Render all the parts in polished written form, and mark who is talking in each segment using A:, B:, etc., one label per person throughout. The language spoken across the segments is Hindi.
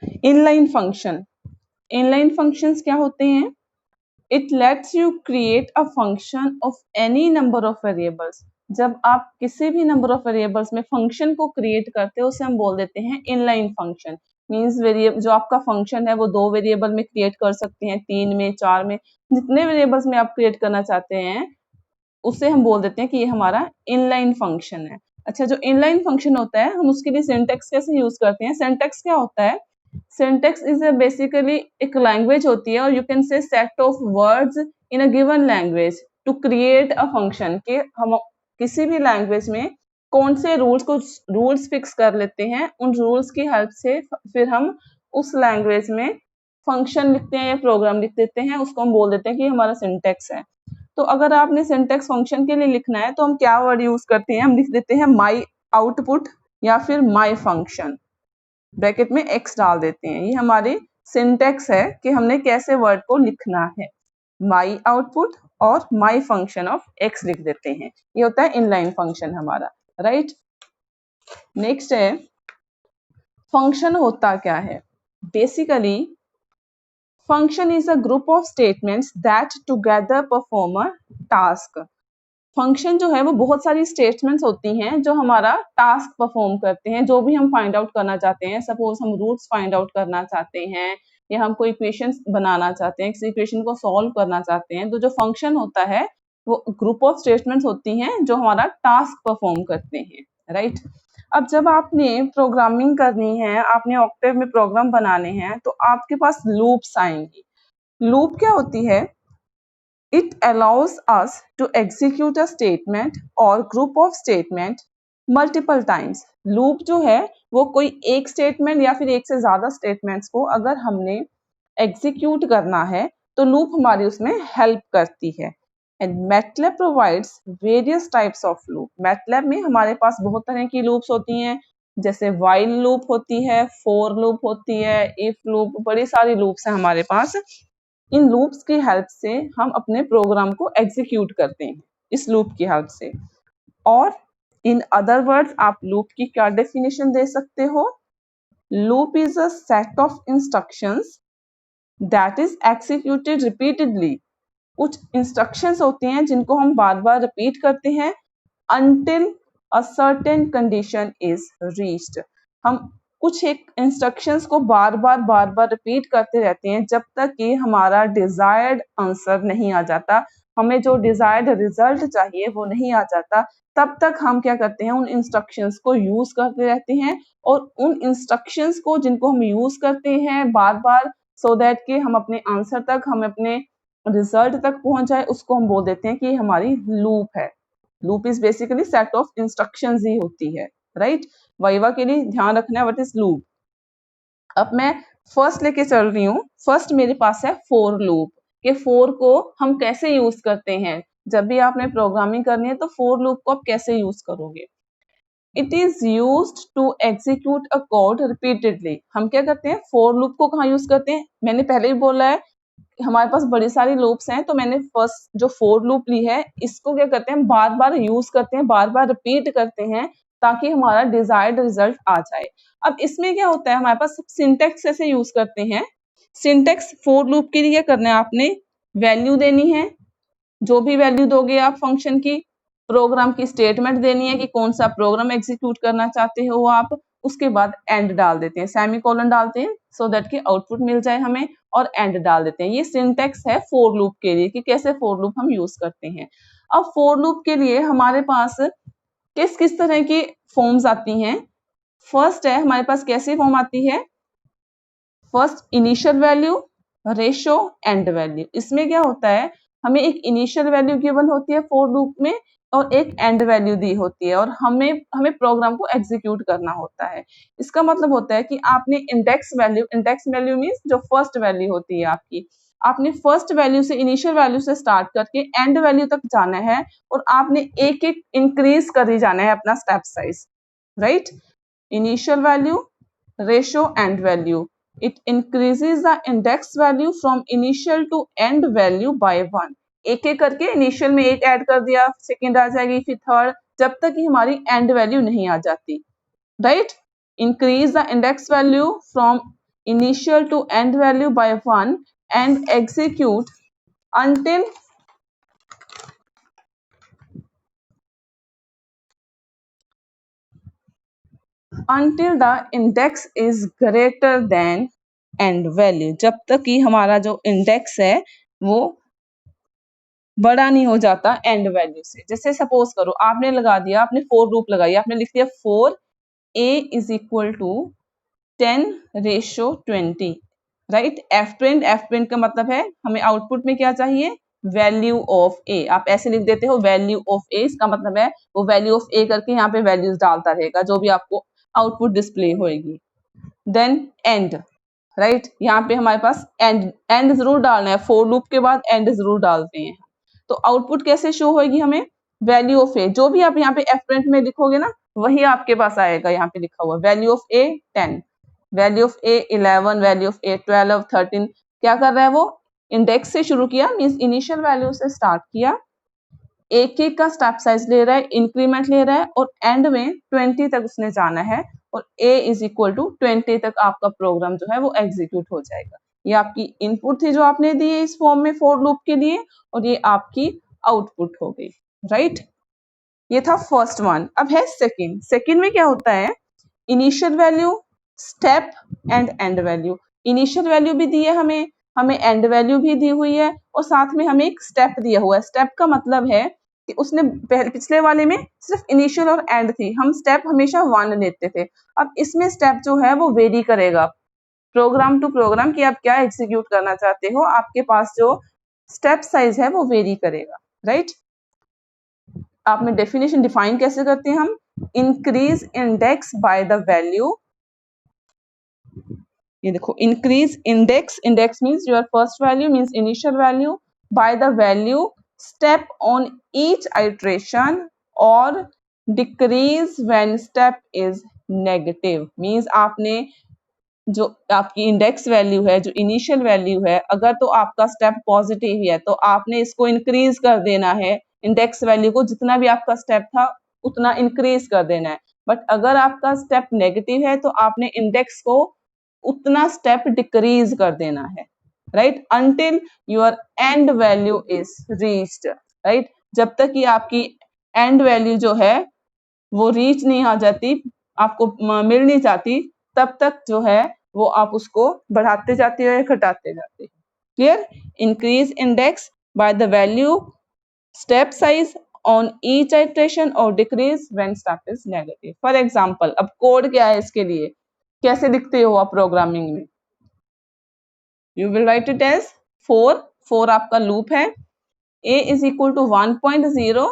A: इनलाइन फंक्शन, इनलाइन फंक्शंस क्या होते हैं? It let's you create a function of any number of variables. जब आप किसी भी नंबर ऑफ वेरिएबल्स में फंक्शन को क्रिएट करते हो उसे हम बोल देते हैं इनलाइन फंक्शन। मींस वेरिएबल जो आपका फंक्शन है वो 2 वेरिएबल में क्रिएट कर सकते हैं, 3 में, 4 में, जितने वेरिएबल्स में आप क्रिएट करना चाहते हैं उसे हम बोल देते हैं कि ये हमारा इनलाइन फंक्शन है। अच्छा, जो इनलाइन फंक्शन होता है हम उसके लिए सिंटैक्स कैसे यूज करते हैं? सिंटैक्स क्या होता है? सिंटैक्स इज बेसिकली एक लैंग्वेज होती है, और you can say set of words in a given language to create a function. कि हम किसी भी लैंग्वेज में कौन से रूल्स फिक्स कर लेते हैं, उन रूल्स की हेल्प से फिर हम उस लैंग्वेज में फंक्शन लिखते हैं या प्रोग्राम लिख देते हैं, उसको हम बोल देते हैं कि हमारा सिंटैक्स है। तो अगर आपने सिंटैक्स फंक्शन के लिए लिखना है तो हम क्या वर्ड यूज करते हैं? हम लिख देते हैं माई आउटपुट या फिर माई फंक्शन, ब्रैकेट में एक्स डाल देते हैं। ये हमारी सिंटैक्स है कि हमने कैसे वर्ड को लिखना है। माई आउटपुट और माई फंक्शन ऑफ एक्स लिख देते हैं, ये होता है इनलाइन फंक्शन हमारा, राइट। नेक्स्ट है फंक्शन होता क्या है? Basically function is a group of statements that together perform a task. Function जो है वो बहुत सारी स्टेटमेंट्स होती हैं जो हमारा टास्क परफॉर्म करते हैं, जो भी हम फाइंड आउट करना चाहते हैं। सपोज हम रूट्स फाइंड आउट करना चाहते हैं या हम कोई इक्वेशन बनाना चाहते हैं, किसी इक्वेशन को सॉल्व करना चाहते हैं, तो जो फंक्शन होता है वो ग्रुप ऑफ स्टेटमेंट्स होती हैं जो हमारा टास्क परफॉर्म करते हैं, राइट। अब जब आपने प्रोग्रामिंग करनी है, आपने ऑक्टेव में प्रोग्राम बनाने हैं, तो आपके पास लूप्स आएंगी। लूप क्या होती है? It allows us to execute a statement or group of statement multiple times. Loop जो है वो कोई एक स्टेटमेंट या फिर एक से ज्यादा स्टेटमेंट्स को अगर हमने एग्जीक्यूट करना है तो लूप हमारी उसमें हेल्प करती है। And MATLAB provides various types of loop. MATLAB में हमारे पास बहुत तरह की लूप्स होती हैं, जैसे while लूप होती है, for लूप होती है, if लूप, बड़ी सारी लूप्स हैं हमारे पास। इन लूप्स की हेल्प से हम अपने प्रोग्राम को एग्जीक्यूट करते हैं, इस लूप की हेल्प से। और इन अदर वर्ड्स आप लूप की क्या डेफिनेशन दे सकते हो? Loop is a set of instructions that is executed repeatedly. कुछ इंस्ट्रक्शंस होती हैं जिनको हम बार बार रिपीट करते हैं until a certain condition is reached। हम कुछ एक इंस्ट्रक्शंस को बार बार रिपीट करते रहते हैं जब तक कि हमारा डिजायर्ड आंसर नहीं आ जाता, हमें जो डिजायर्ड रिजल्ट चाहिए वो नहीं आ जाता, तब तक हम क्या करते हैं? उन इंस्ट्रक्शंस को यूज करते रहते हैं। और उन इंस्ट्रक्शंस को जिनको हम यूज करते हैं बार बार सो दैट कि हम अपने आंसर तक, हम अपने रिजल्ट तक पहुंच जाए, उसको हम बोल देते हैं कि हमारी लूप है। Loop is basically set of instructions ही होती है, राइट। वाइवा के लिए ध्यान रखना है व्हाट इज लूप। अब मैं फर्स्ट लेके चल रही हूँ। फर्स्ट मेरे पास है फोर लूप। कि फोर को हम कैसे यूज करते हैं? जब भी आपने प्रोग्रामिंग करनी है तो फोर लूप को आप कैसे यूज करोगे? It is used to execute a code repeatedly. हम क्या करते हैं? फोर लूप को कहाँ यूज करते हैं? मैंने पहले ही बोला है हमारे पास बड़ी सारी लूप्स हैं, तो मैंने फर्स्ट जो फोर लूप ली है इसको क्या करते हैं? बार बार यूज करते हैं, बार बार रिपीट करते हैं ताकि हमारा डिजायर्ड रिजल्ट आ जाए। अब इसमें क्या होता है? हमारे पास सिंटेक्स कैसे यूज करते हैं? सिंटेक्स फोर लूप के लिए क्या करना है? आपने वैल्यू देनी है, जो भी वैल्यू दोगे आप फंक्शन की, प्रोग्राम की स्टेटमेंट देनी है कि कौन सा प्रोग्राम एग्जीक्यूट करना चाहते हो आप, उसके बाद एंड डाल देते हैं, सेमीकोलन डालते हैं सो दैट कि आउटपुट मिल जाए हमें, और एंड डाल देते हैं। ये सिंटेक्स है फोर लूप के लिए कि कैसे फोर लूप हम यूज करते हैं। अब फोर लूप के लिए हमारे पास किस किस तरह की फॉर्म्स आती हैं? फर्स्ट है हमारे पास कैसी फॉर्म आती है? First initial value, ratio, and value. इसमें क्या होता है? हमें एक इनिशियल वैल्यू गिवन होती है फोर लूप में और एक एंड वैल्यू दी होती है, और हमें हमें प्रोग्राम को एग्जीक्यूट करना होता है। इसका मतलब होता है कि आपने इंडेक्स वैल्यू मीन्स जो फर्स्ट वैल्यू होती है आपकी, आपने फर्स्ट वैल्यू से, इनिशियल वैल्यू से स्टार्ट करके एंड वैल्यू तक जाना है, और आपने एक एक इंक्रीज कर ही जाना है अपना step size, right. Initial value, ratio, and value. It increases the index value from initial to end value by 1। एक एक करके इनिशियल में एक ऐड कर दिया, सेकेंड आ जाएगी, फिर थर्ड, जब तक कि हमारी एंड वैल्यू नहीं आ जाती, right. Increase the index value from initial to end value by 1 and execute until the index is greater than end value, जब तक कि हमारा जो इंडेक्स है वो बड़ा नहीं हो जाता एंड वैल्यू से। जैसे सपोज करो आपने लगा दिया, आपने फोर लूप लगाई, आपने लिख दिया 4a is equal to 10:20, right. F print का मतलब है हमें आउटपुट में क्या चाहिए, वैल्यू ऑफ ए। आप ऐसे लिख देते हो वैल्यू ऑफ ए, इसका मतलब है वो वैल्यू ऑफ ए करके यहाँ पे वैल्यूज डालता रहेगा जो भी आपको आउटपुट डिस्प्ले होएगी। देन एंड, राइट, यहाँ पे हमारे पास एंड जरूर डालना है, फोर लूप के बाद एंड जरूर डालते हैं। तो आउटपुट कैसे शो होगी हमें, वैल्यू ऑफ ए, जो भी आप यहाँ पे एफ प्रिंट में लिखोगे ना वही आपके पास आएगा। यहाँ पे लिखा हुआ value of a 10, value of a 11, value of a 12, 13। क्या कर रहा है वो, इंडेक्स से शुरू किया, मीन्स इनिशियल वैल्यू से स्टार्ट किया, एक एक का स्टेप साइज ले रहा है, इंक्रीमेंट ले रहा है और एंड में 20 तक उसने जाना है और a इज इक्वल टू 20 तक आपका प्रोग्राम जो है वो एग्जीक्यूट हो जाएगा। ये आपकी इनपुट थी जो आपने दी है इस फॉर्म में फॉर लूप के लिए, और ये आपकी आउटपुट हो गई, राइट। ये था फर्स्ट वन। अब है सेकंड में क्या होता है, initial value, step and and value. Initial value भी दी है हमें एंड वैल्यू भी दी हुई है और साथ में हमें एक स्टेप दिया हुआ है। स्टेप का मतलब है कि उसने पिछले वाले में सिर्फ इनिशियल और एंड थी, हम स्टेप हमेशा 1 लेते थे। अब इसमें स्टेप जो है वो वेरी करेगा प्रोग्राम टू प्रोग्राम कि आप क्या एग्जीक्यूट करना चाहते हो, आपके पास जो स्टेप साइज है वो वेरी करेगा, राइट। आप में डेफिनेशन डिफाइन कैसे करते हैं हम, increase index by the value, ये देखो increase index means your first value means initial value, by the value step on each iteration और decrease when step is negative. Means आपने जो आपकी इंडेक्स वैल्यू है, जो इनिशियल वैल्यू है, अगर तो आपका स्टेप पॉजिटिव है तो आपने इसको इंक्रीज कर देना है, इंडेक्स वैल्यू को जितना भी आपका स्टेप था उतना इंक्रीज कर देना है। बट अगर आपका स्टेप नेगेटिव है तो आपने इंडेक्स को उतना स्टेप डिक्रीज कर देना है, right, until your end value is reached, right. जब तक कि आपकी एंड वैल्यू जो है वो रीच नहीं आ जाती, आपको मिल नहीं जाती, तब तक जो है वो आप उसको बढ़ाते जाते हो या घटाते जाते हो। Clear, increase index by the value step size on each iteration और decrease when step is negative. For example, अब कोड क्या है इसके लिए, कैसे लिखते हो आप प्रोग्रामिंग में, you will write it as 4 आपका लूप है, a is equal to 1.0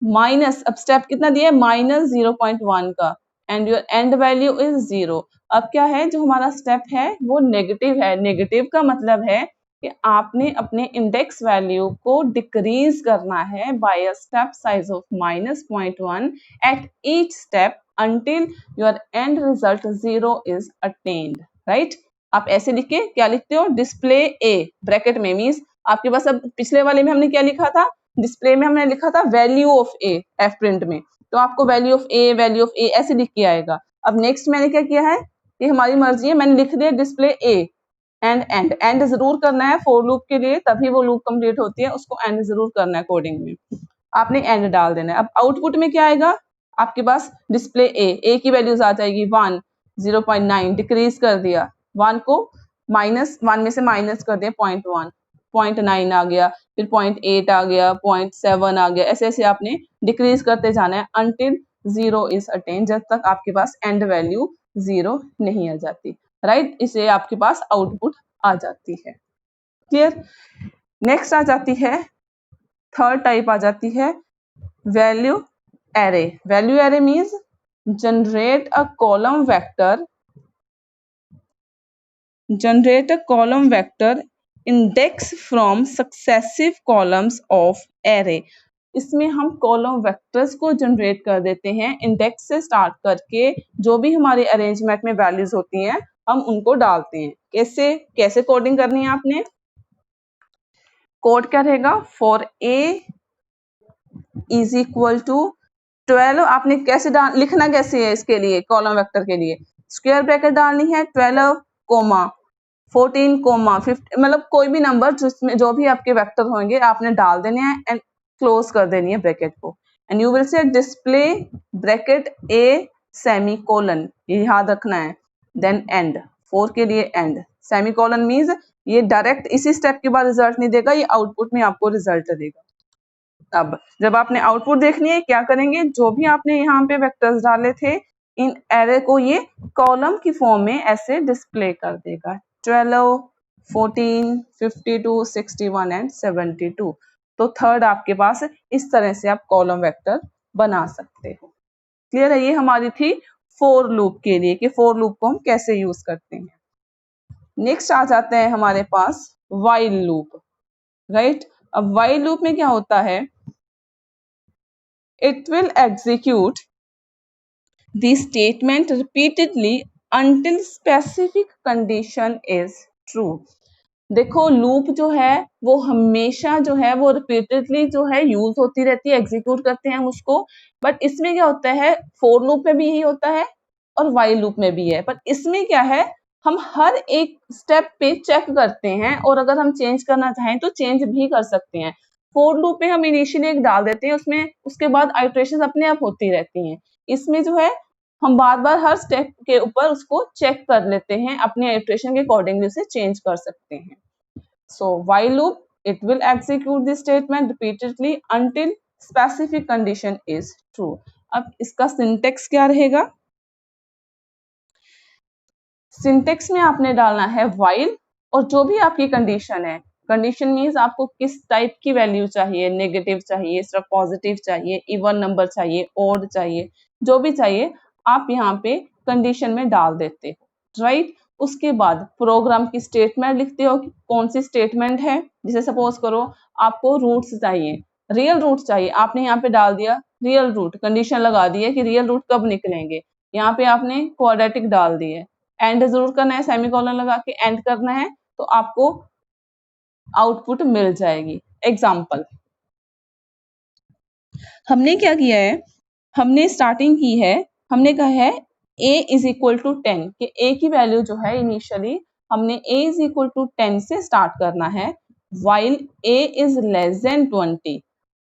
A: minus, अब स्टेप कितना दिया है माइनस 0.1 का, and your end value is 0। अब क्या है, जो हमारा स्टेप है वो नेगेटिव है। नेगेटिव का मतलब है कि आपने अपने इंडेक्स वैल्यू को डिक्रीज करना है by a step size of -0.1 at each step until your end result 0 is attained, right। आप ऐसे लिख के क्या लिखते हो, डिस्प्ले ए ब्रैकेट में, मीन्स आपके पास, अब पिछले वाले में हमने क्या लिखा था, डिस्प्ले में हमने लिखा था value of A F print में, तो आपको वैल्यू ऑफ ए ऐसे लिख के आएगा। अब नेक्स्ट मैंने क्या किया है, ये हमारी मर्जी है, मैंने लिख दिया डिस्प्ले ए एंड जरूर करना है फॉर लूप के लिए, तभी वो लूप कंप्लीट होती है, उसको एंड जरूर करना है कोडिंग में, आपने एंड डाल देना है। अब आउटपुट में क्या आएगा, आपके पास डिस्प्ले ए की वैल्यूज आ जाएगी 1, 0.9 डिक्रीज कर दिया, 1 को -1 में से माइनस कर दिया 0.1, 0.9 आ गया, फिर 0.8 आ गया, 0.7 आ गया, ऐसे ऐसे आपने डिक्रीज करते जाना है अंटिल 0 इज अटेन, जब तक आपके पास एंड वैल्यू 0 नहीं आ जाती, राइट। इसे आपके पास आउटपुट आ जाती है। क्लियर, नेक्स्ट आ जाती है, थर्ड टाइप आ जाती है value array। value array means generate a column vector index from successive columns of array। इसमें हम कॉलम वेक्टर्स को जनरेट कर देते हैं, इंडेक्स से स्टार्ट करके जो भी हमारे अरेंजमेंट में वैल्यूज होती हैं हम उनको डालते हैं। कैसे कोडिंग करनी है आपने, कोड क्या रहेगा, for a is equal to 12, आपने कैसे लिखना कैसे है, इसके लिए कॉलम वेक्टर के लिए स्क्वायर ब्रैकेट डालनी है, 12 कोमा 14 कोमा 50, मतलब कोई भी नंबर जिसमें जो भी आपके वेक्टर होंगे आपने डाल देने हैं एंड क्लोज कर देनी है ब्रैकेट को, and you will say display bracket a semi colon, ये याद रखना है, देन एंड 4 के लिए एंड सेमी कोलन मीन्स ये डायरेक्ट इसी स्टेप के बाद रिजल्ट नहीं देगा, ये आउटपुट में आपको रिजल्ट देगा। अब जब आपने आउटपुट देखनी है क्या करेंगे, जो भी आपने यहाँ पे वेक्टर्स डाले थे इन एरे को ये कॉलम की फॉर्म में ऐसे डिस्प्ले कर देगा, 12 14 52 61 एंड 72। तो थर्ड आपके पास इस तरह से आप कॉलम वेक्टर बना सकते हो। क्लियर है, ये हमारी थी फोर लूप के लिए कि फोर लूप को हम कैसे यूज करते हैं। नेक्स्ट आ जाते हैं हमारे पास वाइल लूप, राइट। अब वाइल लूप में क्या होता है, it will execute the statement repeatedly until specific condition is true। देखो लूप जो है वो हमेशा जो है वो रिपीटेडली जो है यूज होती रहती है, एग्जीक्यूट करते हैं हम उसको, बट इसमें क्या होता है, फोर लूप में भी यही होता है और वाइल लूप में भी है, पर इसमें क्या है हम हर एक स्टेप पे चेक करते हैं और अगर हम चेंज करना चाहें तो चेंज भी कर सकते हैं। फोर लूप में हम इनिशियली एक डाल देते हैं उसमें, उसके बाद आइटरेशन अपने आप होती रहती हैं। इसमें जो है हम बार बार हर स्टेप के ऊपर उसको चेक कर लेते हैं, अपने आइटरेशन के अकॉर्डिंगली उसे चेंज कर सकते हैं। So while loop, it will execute the statement repeatedly until specific condition is true। अब इसका सिंटेक्स क्या रहेगा, सिंटेक्स में आपने डालना है while और जो भी आपकी कंडीशन है, कंडीशन मीन्स आपको किस टाइप की वैल्यू चाहिए, नेगेटिव चाहिए, सिर्फ पॉजिटिव चाहिए, इवन नंबर चाहिए, ऑड चाहिए, जो भी चाहिए आप यहाँ पे कंडीशन में डाल देते हो, राइट। उसके बाद प्रोग्राम की स्टेटमेंट लिखते हो कि कौन सी स्टेटमेंट है, जैसे सपोज करो आपको रूट्स चाहिए, रियल रूट चाहिए, आपने यहाँ पे डाल दिया रियल रूट, कंडीशन लगा दी है कि रियल रूट कब निकलेंगे, यहाँ पे आपने क्वाड्रेटिक डाल दी है, एंड जरूर करना है, सेमीकोलन लगा के एंड करना है, तो आपको आउटपुट मिल जाएगी। एग्जाम्पल हमने क्या किया है, हमने स्टार्टिंग की है, हमने कहा है a इज इक्वल टू 10 कि a की वैल्यू जो है इनिशियली हमने a इज इक्वल टू 10 से स्टार्ट करना है, while a is less than 20।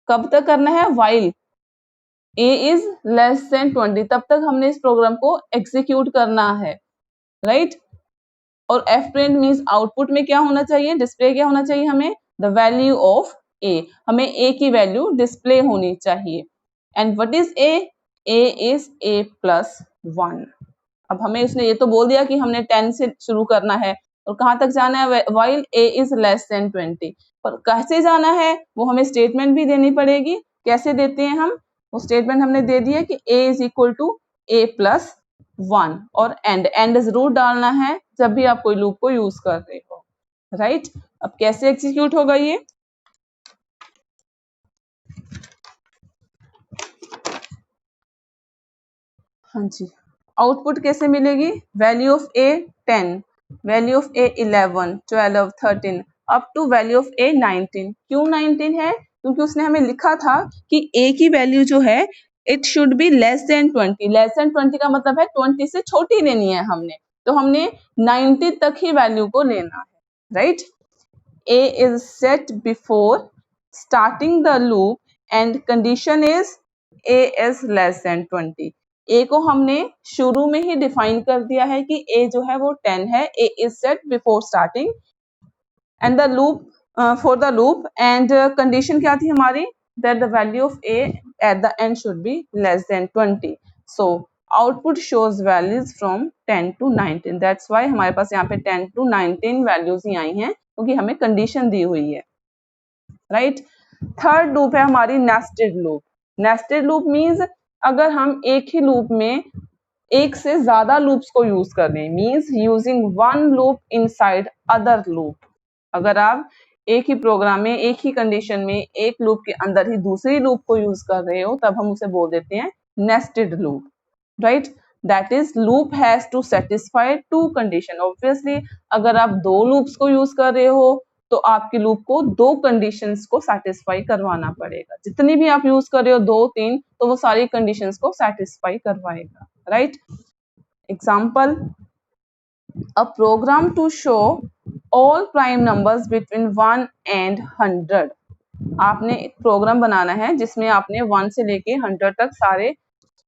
A: कब तक करना है, while a is less than 20, तब तक हमने इस प्रोग्राम को एग्जीक्यूट करना है, राइट। और एफ प्रिंट मीन्स आउटपुट में क्या होना चाहिए, डिस्प्ले क्या होना चाहिए हमें, द वैल्यू ऑफ a, हमें a की वैल्यू डिस्प्ले होनी चाहिए। And what is a, a is a plus 1। अब हमें उसने ये तो बोल दिया कि हमने 10 से शुरू करना है और कहाँ तक जाना है, while a is less than 20, पर कैसे जाना है वो हमें स्टेटमेंट भी देनी पड़ेगी। कैसे देते हैं हम, वो स्टेटमेंट हमने दे दी है कि a is equal to a plus 1 और एंड जरूर डालना है जब भी आप कोई लूप को यूज कर रहे हो, राइट। अब कैसे एग्जीक्यूट होगा ये, हाँ जी, आउटपुट कैसे मिलेगी, value of a 10, value of a 11 12 13 up to value of a 19। क्यों 19 है, क्योंकि उसने हमें लिखा था कि ए की वैल्यू जो है it should be less than 20, less than 20 का मतलब है 20 से छोटी लेनी है हमने, तो हमने 90 तक ही वैल्यू को लेना है, right. A is set before starting the loop and condition is a is less than 20। ए को हमने शुरू में ही डिफाइन कर दिया है कि ए जो है वो 10 है, a is set before starting and the loop for the loop, and condition क्या थी हमारी, that the value of a at the end should be less than 20। So output shows values from 10 to 19, that's why हमारे पास यहाँ पे 10 टू 19 वैल्यूज ही आई हैं क्योंकि हमें कंडीशन दी हुई है, राइट। थर्ड लूप है हमारी nested loop. Nested loop means अगर हम एक ही लूप में एक से ज्यादा लूप्स को यूज कर रहे हैं, means using one loop inside other loop. अगर आप एक ही प्रोग्राम में एक ही कंडीशन में एक लूप के अंदर ही दूसरी लूप को यूज कर रहे हो तब हम उसे बोल देते हैं nested loop, right. That is loop has to satisfy two condition. Obviously अगर आप दो लूप्स को यूज कर रहे हो तो आपके लूप को दो कंडीशंस को सेटिस्फाई करवाना पड़ेगा, जितनी भी आप यूज कर रहे हो 2 3 तो वो सारी कंडीशंस को सेटिस्फाई करवाएगा, right. Example a program to show all prime numbers between 1 and 100. आपने एक प्रोग्राम बनाना है जिसमें आपने 1 से लेके 100 तक सारे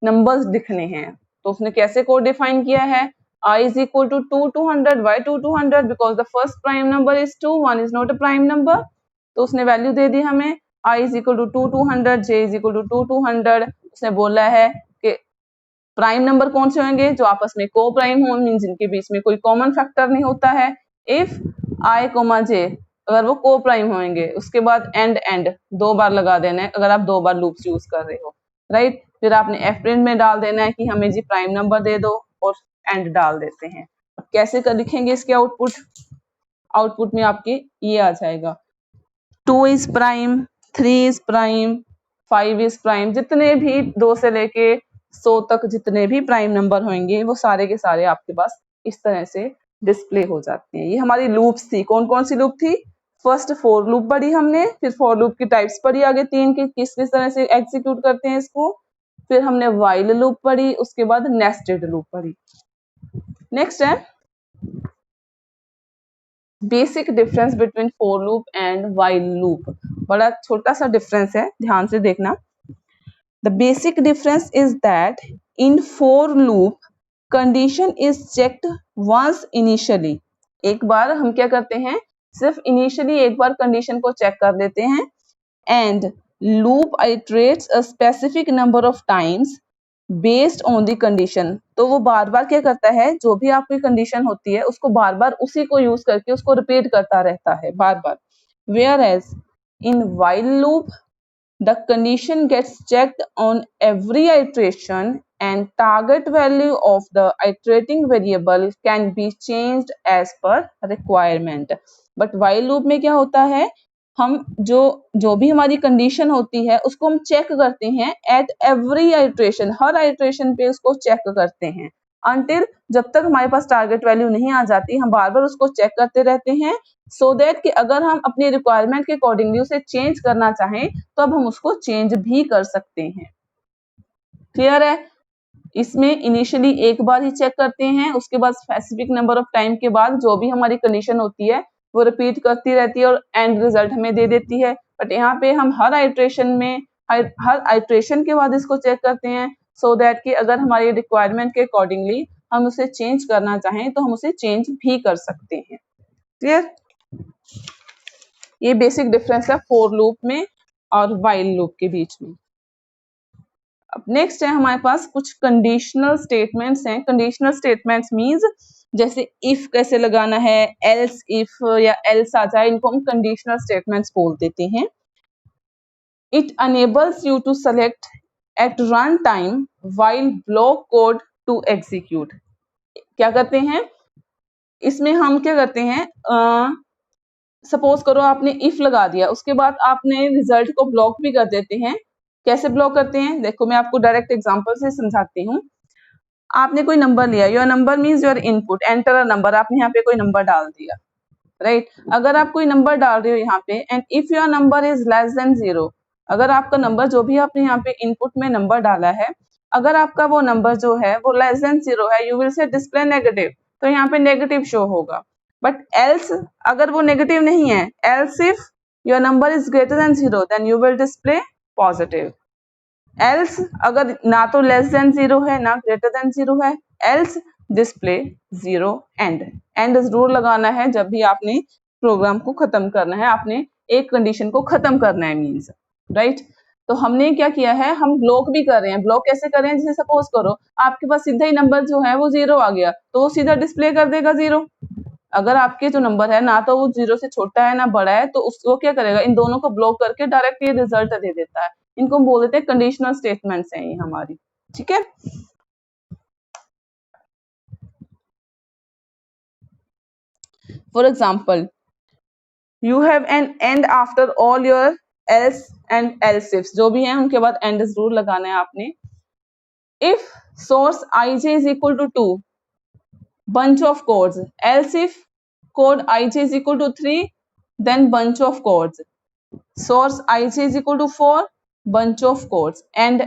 A: नंबर्स दिखने हैं। तो उसने कैसे कोड डिफाइन किया है? I is equal to 2 to 100. Why 2 to 100? Because the first prime number is 2, 1 is not a prime number. तो उसने वैल्यू दे दी हमें I is equal to 2 to 100, J is equal to 2 to 100. उसने बोला है कि प्राइम नंबर कौन से होंगे? जो आपस में को प्राइम हो, मीन जिनके बीच में कोई कॉमन फैक्टर नहीं होता है। इफ I, J अगर वो को प्राइम होंगे, उसके बाद एंड 2 बार लगा देना है अगर आप 2 बार लूप्स यूज कर रहे हो, राइट। फिर आपने एफ प्रिंट में डाल देना है कि हमें जी प्राइम नंबर दे दो और एंड डाल देते हैं। कैसे कर लिखेंगे इसके आउटपुट में आपके ये आ जाएगा 2 is prime, 3 is prime, 5 is prime. जितने भी 2 से लेके 100 तक जितने भी प्राइम नंबर होंगे वो सारे के सारे आपके पास इस तरह से डिस्प्ले हो जाते हैं। ये हमारी लूप्स थी। कौन कौन सी लूप थी? फर्स्ट फॉर लूप पढ़ी हमने, फिर फॉर लूप की टाइप्स पढ़ी आगे 3 की, किस किस तरह से एग्जीक्यूट करते हैं इसको। फिर हमने व्हाइल लूप पढ़ी, उसके बाद नेस्टेड लूप पढ़ी। नेक्स्ट है basic difference between for loop and while loop. बड़ा छोटा सा डिफरेंस है, ध्यान से देखना। The basic difference is that in for loop condition is checked once initially. एक बार हम क्या करते हैं, सिर्फ इनिशियली एक बार कंडीशन को चेक कर लेते हैं। And loop iterates a specific number of times based on the condition. तो वो बार बार क्या करता है, जो भी आपकी कंडीशन होती है उसको बार बार उसी को यूज करके उसको रिपीट करता रहता है बार बार। Whereas in while loop the condition gets checked on every iteration and target value of the iterating variable can be changed as per requirement. but while loop में क्या होता है, हम जो भी हमारी कंडीशन होती है उसको हम चेक करते हैं at every iteration, her iteration पे उसको चेक करते हैं अनटिल जब तक हमारे पास टारगेट वैल्यू नहीं आ जाती, हम बार बार उसको चेक करते रहते हैं सो दैट कि अगर हम अपनी रिक्वायरमेंट के अकॉर्डिंगली उसे चेंज करना चाहें तो अब हम उसको चेंज भी कर सकते हैं। क्लियर है? इसमें इनिशियली एक बार ही चेक करते हैं, उसके बाद स्पेसिफिक नंबर ऑफ टाइम के बाद जो भी हमारी कंडीशन होती है वो रिपीट करती रहती है और एंड रिजल्ट हमें दे देती है। बट यहाँ पे हम हर आइट्रेशन के बाद इसको चेक करते हैं सो दैट कि अगर हमारी रिक्वायरमेंट के अकॉर्डिंगली हम उसे चेंज करना चाहें तो हम उसे चेंज भी कर सकते हैं। क्लियर? ये बेसिक डिफरेंस है फॉर लूप में और व्हाइल लूप के बीच में। अब नेक्स्ट है हमारे पास कुछ कंडीशनल स्टेटमेंट्स हैं। कंडीशनल स्टेटमेंट्स मींस जैसे इफ कैसे लगाना है, एल्स इफ या एल्स आ जाए, इनको हम कंडीशनल स्टेटमेंट्स बोल देते हैं। It enables you to select at run time while block code to execute. क्या करते हैं इसमें, हम क्या करते हैं, सपोज करो आपने इफ लगा दिया, उसके बाद आपने रिजल्ट को ब्लॉक भी कर देते हैं। कैसे ब्लॉक करते हैं देखो, मैं आपको डायरेक्ट एग्जांपल से समझाती हूँ। आपने कोई नंबर लिया, your number means your input, enter a number, आपने यहाँ पे कोई नंबर डाल दिया, राइट। अगर आप कोई नंबर डाल रहे हो यहाँ पे and if your number is less than 0, अगर आपका नंबर जो भी आपने यहाँ पे इनपुट में नंबर डाला है, अगर आपका वो नंबर जो है वो लेस देन 0 है, you will say display negative, तो यहाँ पे नेगेटिव शो होगा। बट एल्स अगर वो नेगेटिव नहीं है, else if your number is greater than 0 then you will display positive. Else अगर ना तो लेस देन 0 है ना ग्रेटर देन 0 है, एल्स डिस्प्ले 0 एंड जरूर लगाना है जब भी आपने प्रोग्राम को खत्म करना है, आपने एक कंडीशन को खत्म करना है मींस, राइट। तो हमने क्या किया है, हम ब्लॉक भी कर रहे हैं। ब्लॉक कैसे कर रहे हैं, जैसे सपोज करो आपके पास सीधा ही नंबर जो है वो 0 आ गया तो वो सीधा डिस्प्ले कर देगा 0। अगर आपके जो नंबर है ना तो वो 0 से छोटा है ना बड़ा है, तो उसको क्या करेगा, इन दोनों को ब्लॉक करके डायरेक्ट ये रिजल्ट दे देता है। इनको हम बोल देते हैं कंडीशनल स्टेटमेंट्स हैं ये हमारी, ठीक है। For example you have an and after all your else and else ifs, जो भी है उनके बाद एंड जरूर लगाना है आपने। If source I J is equal to 2 bunch of codes, else if code ij is equal to 3 then bunch of codes, source ij is equal to 4 bunch of codes, and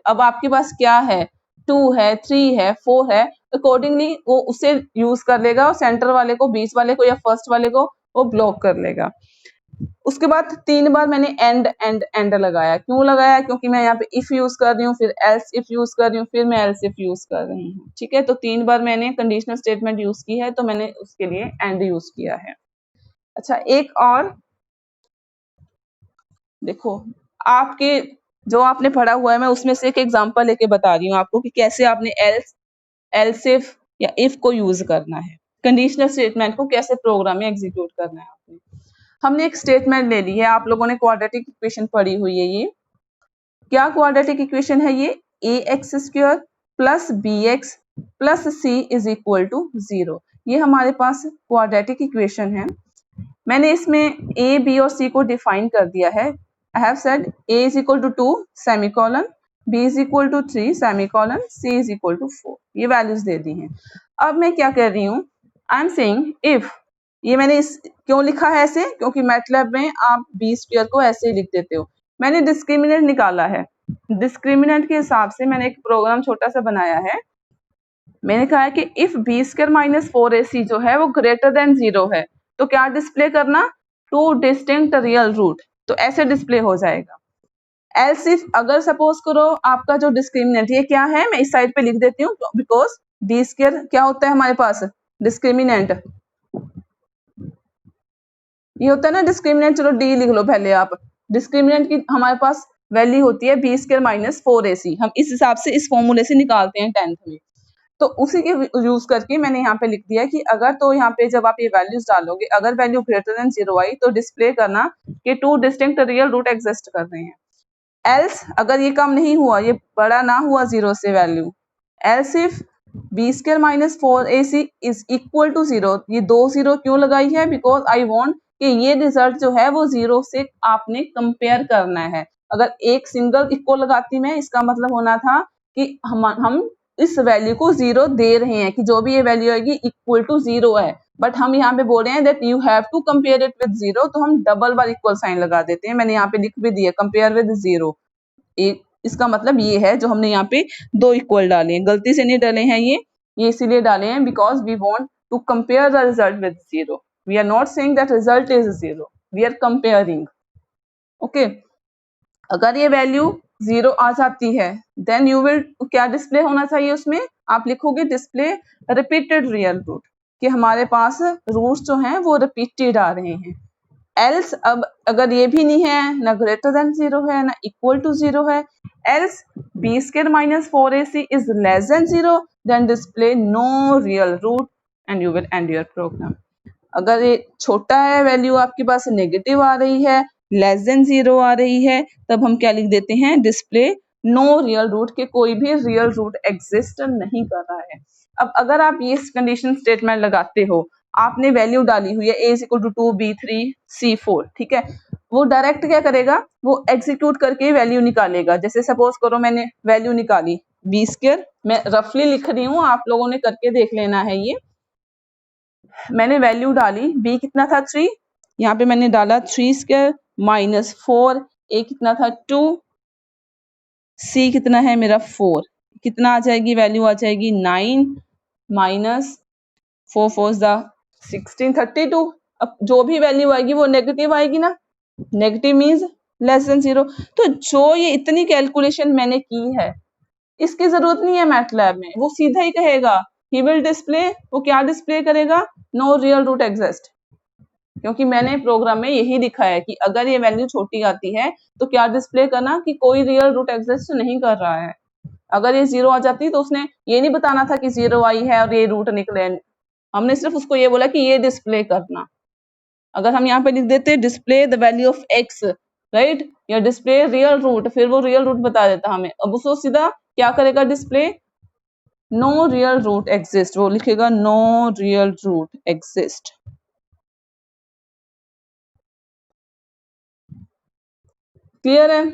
A: अब आपके पास क्या है, 2 है, 3 है, 4 है, अकॉर्डिंगली वो उसे यूज कर लेगा और सेंटर वाले को, बीच वाले को या फर्स्ट वाले को वो ब्लॉक कर लेगा। उसके बाद 3 बार मैंने एंड एंड एंड लगाया। क्यों लगाया? क्योंकि मैं यहाँ पे इफ यूज कर रही हूँ, फिर एल्स इफ यूज कर रही हूँ, फिर मैं एल्स इफ यूज कर रही हूँ। ठीक है, तो 3 बार मैंने कंडीशनल स्टेटमेंट यूज की है, तो मैंने उसके लिए एंड यूज किया है। अच्छा, एक और देखो, आपके जो आपने पढ़ा हुआ है मैं उसमें से एक एग्जांपल लेके बता रही हूँ आपको कि कैसे आपने एल्स, एल्स इफ या इफ को यूज करना है, कंडीशनल स्टेटमेंट को कैसे प्रोग्राम में एग्जीक्यूट करना है आपने। हमने एक स्टेटमेंट ले ली है, आप लोगों ने क्वाड्रेटिक इक्वेशन पढ़ी हुई है। ये क्या क्वाड्रेटिक इक्वेशन है? ये a x square plus b x plus c is equal to 0। ये हमारे पास क्वाड्रेटिक इक्वेशन है। मैंने इसमें ए बी और सी को डिफाइन कर दिया है। I have said A is equal to 2 semicolon, B is equal to 3 semicolon, C is equal to 4। ये वैल्यूज दे दी हैं। अब मैं क्या कर रही हूँ, आई एम सेइंग इफ, ये मैंने इस क्यों लिखा है ऐसे, क्योंकि मैटलैब में आप बी स्क्वायर को ऐसे ही लिख देते हो। मैंने डिस्क्रिमिनेंट निकाला है, डिस्क्रिमिनेंट के हिसाब से मैंने एक प्रोग्राम छोटा सा बनाया है। मैंने कहा है कि if B square minus 4ac जो है वो ग्रेटर देन 0 है, तो क्या डिस्प्ले करना? 2 डिस्टिंक्ट रियल रूट, तो ऐसे डिस्प्ले हो जाएगा। एल्स इफ, अगर सपोज करो आपका जो डिस्क्रिमिनेंट, ये क्या है मैं इस साइड पे लिख देती हूँ, बिकॉज डी स्क्वायर क्या होता है हमारे पास? डिस्क्रिमिनेंट। ये होता है ना डिस्क्रिमिनेंट, चलो डी लिख लो पहले आप। डिस्क्रिमिनेंट की हमारे पास वैल्यू होती है बी स्क्वायर माइनस 4ac। हम इस हिसाब से इस फॉर्मूले से निकालते हैं 10th में। तो उसी के यूज करके मैंने यहाँ पे लिख दिया कि अगर, तो यहाँ पे जब आप ये वैल्यूज डालोगे, अगर वैल्यू ग्रेटर देन 0 आई तो डिस्प्ले करना कि 2 डिस्टिंक्ट रियल रूट एग्जिस्ट कर रहे हैं। एल्स, अगर ये कम नहीं हुआ, ये बड़ा ना हुआ 0 से value, else if B square minus 4ac is equal to 0, ये 2 0 क्यों लगाई है? बिकॉज आई वॉन्ट कि ये रिजल्ट जो है वो 0 से आपने कंपेयर करना है। अगर एक सिंगल इक्वल लगाती मैं, इसका मतलब होना था कि हम इस वैल्यू को 0 दे रहे हैं कि जो भी ये वैल्यू आएगी इक्वल टू 0 है, बट हम यहाँ पे बोल रहे हैं that you have to compare it with 0, तो हम डबल बार इक्वल साइन लगा देते हैं। मैंने यहाँ पे लिख भी दिया कंपेयर विद 0। एक इसका मतलब ये है, जो हमने यहाँ पे 2 इक्वल डाले हैं, गलती से नहीं डाले हैं ये इसीलिए डाले हैं because we want to compare the result with 0। We are not saying that result is 0, we are comparing. Okay, अगर ये वैल्यू 0 आ जाती है, देन यू विल, क्या डिस्प्ले होना चाहिए उसमें? आप लिखोगे डिस्प्ले रिपीटेड रियल रूट, कि हमारे पास रूट्स जो हैं वो रिपीटेड आ रहे हैं। एल्स, अब अगर ये भी नहीं है, ना ग्रेटर देन 0 है ना इक्वल टू 0 है, else B square minus 4ac is less than 0, then display no real root and you will end your program. अगर ये छोटा है, वैल्यू आपके पास नेगेटिव आ रही है, लेस देन 0 आ रही है, तब हम क्या लिख देते हैं? डिस्प्ले नो रियल रूट, के कोई भी रियल रूट एग्जिस्ट नहीं कर रहा है। अब अगर आप ये कंडीशन स्टेटमेंट लगाते हो, आपने वैल्यू डाली हुई है a is equal to 2 b3 c4, ठीक है, वो डायरेक्ट क्या करेगा? वो एग्जीक्यूट करके वैल्यू निकालेगा। जैसे सपोज करो मैंने वैल्यू निकाली बी स्क्वायर, मैं रफली लिख रही हूँ, आप लोगों ने करके देख लेना है। ये मैंने वैल्यू डाली, b कितना था 3, यहाँ पे मैंने डाला 3 स्क्वायर माइनस 4, a कितना था 2, c कितना है मेरा 4, कितना आ जाएगी वैल्यू? आ जाएगी 9 माइनस 4 4 16 32। अब जो भी वैल्यू आएगी वो नेगेटिव आएगी ना, नेगेटिव मीन्स लेस देन 0। तो जो ये इतनी कैलकुलेशन मैंने की है, इसकी जरूरत नहीं है मैटलैब में, वो सीधा ही कहेगा ही विल डिस्प्ले, वो क्या डिस्प्ले करेगा? नो रियल रूट एग्जिस्ट, क्योंकि मैंने प्रोग्राम में यही लिखा है कि अगर ये वैल्यू छोटी आती है तो क्या डिस्प्ले करना? कि कोई रियल रूट एग्जिस्ट नहीं कर रहा है। अगर ये 0 आ जाती तो उसने ये नहीं बताना था कि 0 आई है और ये रूट निकले, हमने सिर्फ उसको ये बोला कि ये डिस्प्ले करना। अगर हम यहाँ पे लिख देते display the value of x, right, या डिस्प्ले रियल रूट, फिर वो रियल रूट बता देता हमें। अब उसको सीधा क्या करेगा? Display no real root exist, वो लिखेगा no real root exist. Clear है?